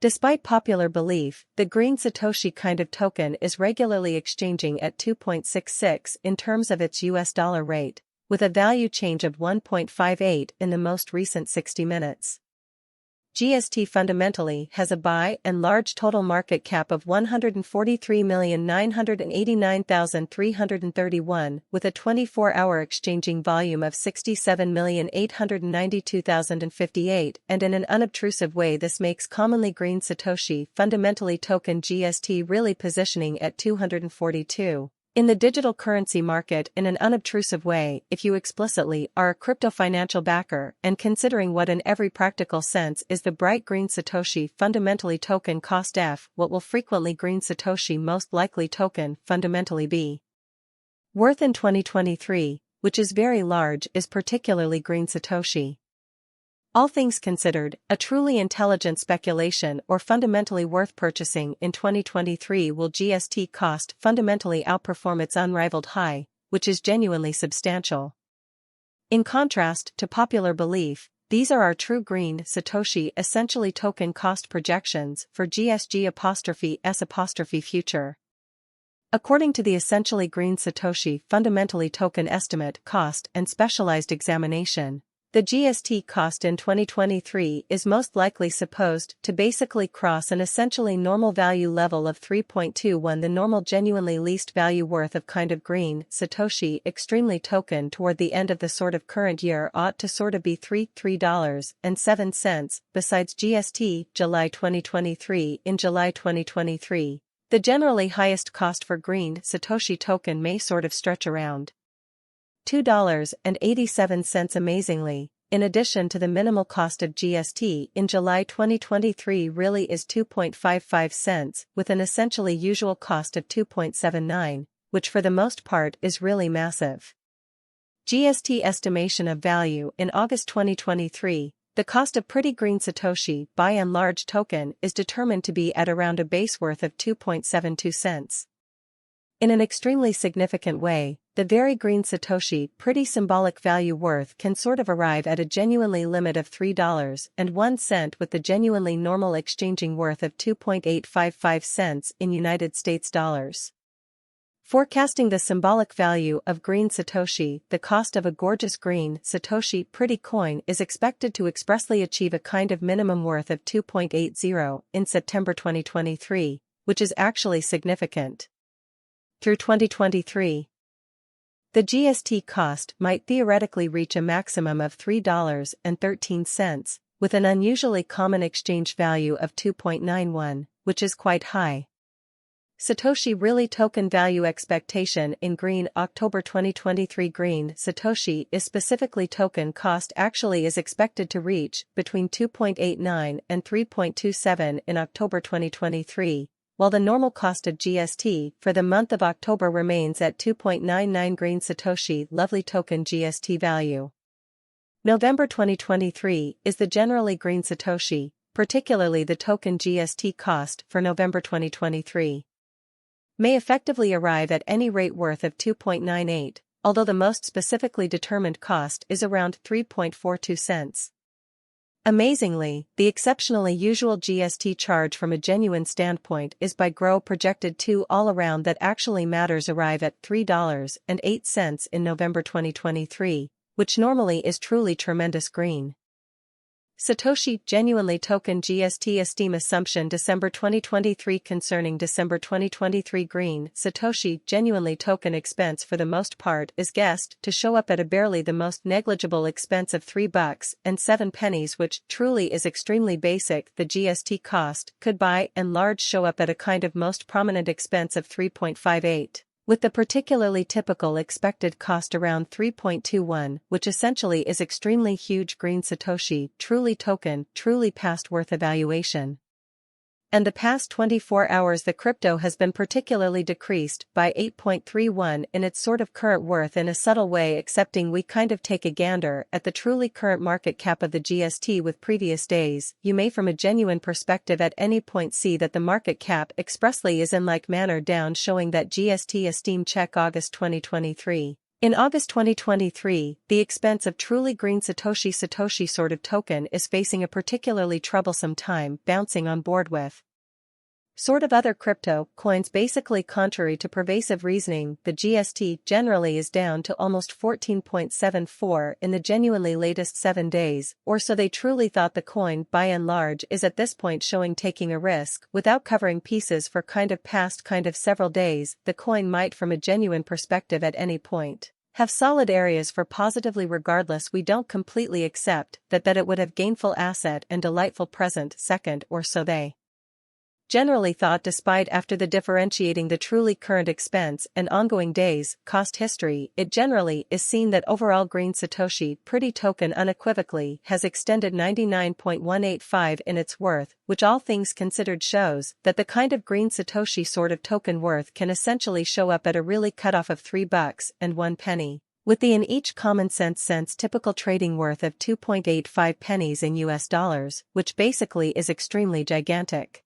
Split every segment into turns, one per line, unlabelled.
Despite popular belief, the green Satoshi kind of token is regularly exchanging at 2.66 in terms of its US dollar rate, with a value change of 1.58 in the most recent 60 minutes. GST fundamentally has a buy and large total market cap of 143,989,331 with a 24-hour exchanging volume of 67,892,058 and in an unobtrusive way this makes commonly green Satoshi fundamentally token GST really positioning at 242. In the digital currency market in an unobtrusive way if you explicitly are a crypto financial backer and considering what in every practical sense is the bright green Satoshi fundamentally token cost F, what will frequently green Satoshi most likely token fundamentally be worth in 2023, which is very large is particularly green Satoshi. All things considered, a truly intelligent speculation or fundamentally worth purchasing in 2023 will GST cost fundamentally outperform its unrivaled high, which is genuinely substantial. In contrast to popular belief, these are our true green Satoshi essentially token cost projections for GSG'(S) future. According to the essentially green Satoshi fundamentally token estimate cost and specialized examination, the GST cost in 2023 is most likely supposed to basically cross an essentially normal value level of 3.21 the normal genuinely least value worth of kind of green Satoshi extremely token toward the end of the sort of current year ought to sort of be $3.07 besides GST July 2023 in July 2023. The generally highest cost for green Satoshi token may sort of stretch around $2.87 amazingly, in addition to the minimal cost of GST in July 2023 really is 2.55 cents with an essentially usual cost of 2.79, which for the most part is really massive. GST estimation of value in August 2023, the cost of pretty green Satoshi by and large token is determined to be at around a base worth of 2.72 cents. In an extremely significant way, the very green Satoshi pretty symbolic value worth can sort of arrive at a genuinely limit of $3.01 with the genuinely normal exchanging worth of 2.855 cents in United States dollars. Forecasting the symbolic value of green Satoshi, the cost of a gorgeous green Satoshi pretty coin is expected to expressly achieve a kind of minimum worth of 2.80 in September 2023, which is actually significant. Through 2023, the GST cost might theoretically reach a maximum of $3.13, with an unusually common exchange value of 2.91, which is quite high. Satoshi really token value expectation in green October 2023 green Satoshi is specifically token cost actually is expected to reach between 2.89 and 3.27 in October 2023. While the normal cost of GST for the month of October remains at 2.99 green Satoshi lovely token GST value. November 2023 is the generally green Satoshi, particularly the token GST cost for November 2023. May effectively arrive at any rate worth of 2.98, although the most specifically determined cost is around 3.42 cents. Amazingly, the exceptionally usual GST charge from a genuine standpoint is by GRO projected to all around that actually matters arrive at $3.08 in November 2023, which normally is truly tremendous green. Satoshi genuinely token GST esteem assumption December 2023 concerning December 2023 green Satoshi genuinely token expense for the most part is guessed to show up at a barely the most negligible expense of $3.07 which truly is extremely basic. The GST cost could by and large show up at a kind of most prominent expense of 3.58. With the particularly typical expected cost around 3.21, which essentially is extremely huge green Satoshi, truly token, truly past worth evaluation. And the past 24 hours the crypto has been particularly decreased by 8.31 in its sort of current worth in a subtle way excepting we kind of take a gander at the truly current market cap of the GST with previous days, you may from a genuine perspective at any point see that the market cap expressly is in like manner down showing that GST esteem check August 2023. In August 2023, the expense of truly green Satoshi sort of token is facing a particularly troublesome time bouncing on board with sort of other crypto coins. Basically, contrary to pervasive reasoning, the GST generally is down to almost 14.74 in the genuinely latest 7 days, or so they truly thought. The coin, by and large, is at this point showing taking a risk without covering pieces for past several days. The coin might, from a genuine perspective at any point, have solid areas for positively. Regardless, we don't completely accept that it would have gainful asset and delightful present second, or so they generally thought. Despite after the differentiating the truly current expense and ongoing days cost history, it generally is seen that overall green Satoshi pretty token unequivocally has extended 99.185 in its worth, which all things considered shows that the kind of green Satoshi sort of token worth can essentially show up at a really cutoff of $3.01, with the in each common sense typical trading worth of 2.85 pennies in US dollars, which basically is extremely gigantic.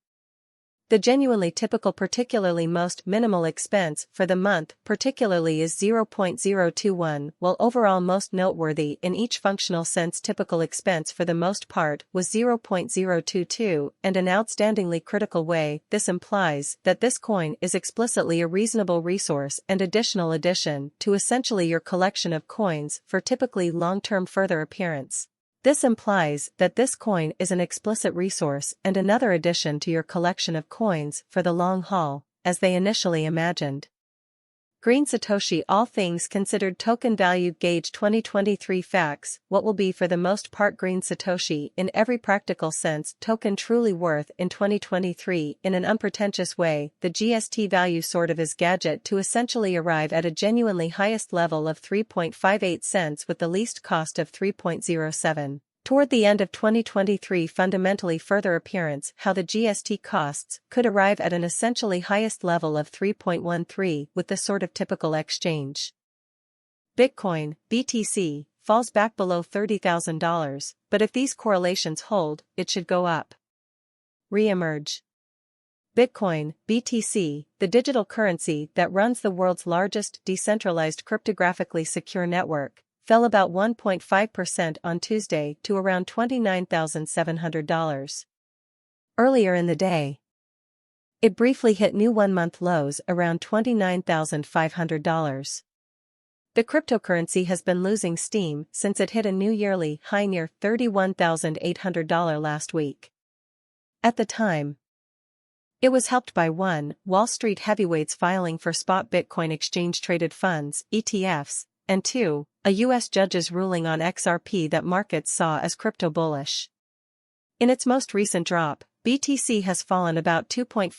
The genuinely typical, particularly most minimal expense for the month particularly is 0.021, while overall most noteworthy in each functional sense typical expense for the most part was 0.022, and an outstandingly critical way. This implies that this coin is explicitly a reasonable resource and additional addition to essentially your collection of coins for typically long-term further appearance. This implies that this coin is an explicit resource and another addition to your collection of coins for the long haul, as they initially imagined. Green Satoshi, all things considered token value gauge 2023 facts. What will be for the most part green Satoshi in every practical sense token truly worth in 2023 in an unpretentious way? The GST value sort of is gadget to essentially arrive at a genuinely highest level of 3.58 cents with the least cost of 3.07. Toward the end of 2023, fundamentally further appearance how the GST costs could arrive at an essentially highest level of 3.13 with the sort of typical exchange. Bitcoin, BTC, falls back below $30,000, but if these correlations hold, it should go up. Re-emerge. Bitcoin, BTC, the digital currency that runs the world's largest decentralized cryptographically secure network, fell about 1.5% on Tuesday to around $29,700. Earlier in the day, it briefly hit new one-month lows around $29,500. The cryptocurrency has been losing steam since it hit a new yearly high near $31,800 last week. At the time, it was helped by 1. Wall Street heavyweights filing for spot Bitcoin exchange-traded funds, ETFs, and 2. A U.S. judge's ruling on XRP that markets saw as crypto bullish. In its most recent drop, BTC has fallen about 2.5%